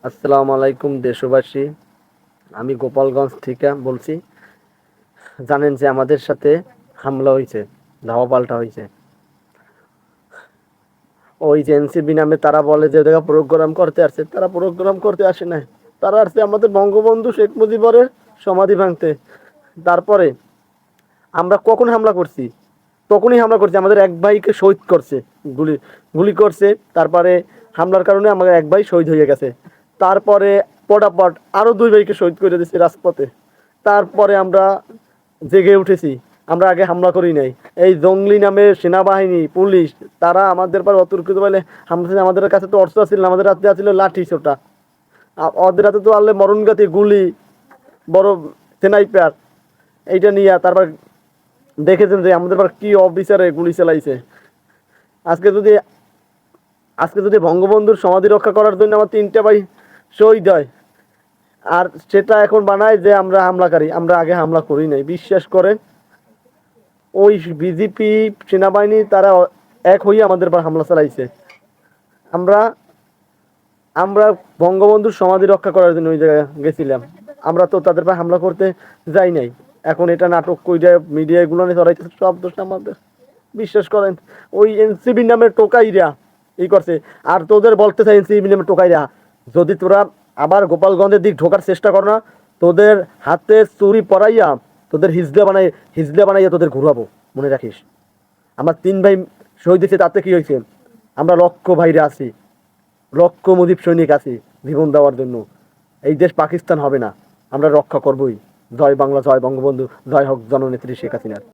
আসসালামু আলাইকুম দেশবাসী। আমি গোপালগঞ্জ থেকে বলছি। জানেন যে আমাদের সাথে হামলা হয়েছে, ধাওয়া পাল্টা হয়েছে। ওই যে এনসিপি নামে তারা বলে যে ওদের প্রোগ্রাম করতে আসছে, তারা প্রোগ্রাম করতে আসে না। তারা আসছে আমাদের বঙ্গবন্ধু শেখ মুজিবুরের সমাধি ভাঙতে। তারপরে আমরা কখন হামলা করছি? তখনই হামলা করছে, আমাদের এক ভাইকে শহীদ করছে, গুলি গুলি করছে। তারপরে হামলার কারণে আমাদের এক ভাই শহীদ হয়ে গেছে। তারপরে পটাপট আরো দুই ভাইকে শহীদ করে দিয়েছে রাজপথে। তারপরে আমরা জেগে উঠেছি। আমরা আগে হামলা করি নাই। এই জঙ্গলি নামে সেনাবাহিনী, পুলিশ, তারা আমাদের পর অতর্কিত বলে হামলা। আমাদের কাছে তো অস্ত্র ছিল না, আমাদের হাতে ছিল লাঠি ছোটা। ওদের হাতে তো আনলে মরণঘাতী গুলি, বড় স্নাইপার, এইটা নিয়ে। তারপর দেখেছেন যে আমাদের পর কি অফিসারে গুলি চালাইছে। আজকে যদি আজকে যদি বঙ্গবন্ধুর সমাধি রক্ষা করার জন্য আমার 3টে ভাই শহীদ হয়, আর সেটা এখন বানায় যে আমরা হামলাকারী। আমরা আগে হামলা করি নাই, বিশ্বাস করেন। ওই বিজেপি সেনাবাহিনী তারা এক হয়ে আমাদের পর হামলা চালাইছে। আমরা আমরা বঙ্গবন্ধুর সমাধি রক্ষা করার জন্য ওই জায়গায় গেছিলাম। আমরা তো তাদের পর হামলা করতে যাই নাই। এখন এটা নাটক কইরা মিডিয়াগুলো চড়াইতেছে, সব দোষ আমাদের। বিশ্বাস করেন, ওই এনসিবি নামের টোকাইরা ই করছে। আর তোদের বলতে চাই, এনসিবি নামের টোকাইরা, যদি তোরা আবার গোপালগঞ্জের দিক ঢোকার চেষ্টা কর না, তোদের হাতে চুরি পরাইয়া, তোদের হিজড়া বানাইয়া তোদের ঘুরাবো, মনে রাখিস। আমার 3 ভাই শহীদ হয়েছে, তাতে কি হয়েছে? আমরা লক্ষ ভাইরা আছি, লক্ষ মুজিব সৈনিক আছি জীবন দেওয়ার জন্য। এই দেশ পাকিস্তান হবে না, আমরা রক্ষা করবই। জয় বাংলা, জয় বঙ্গবন্ধু, জয় হোক জননেত্রী শেখ হাসিনা।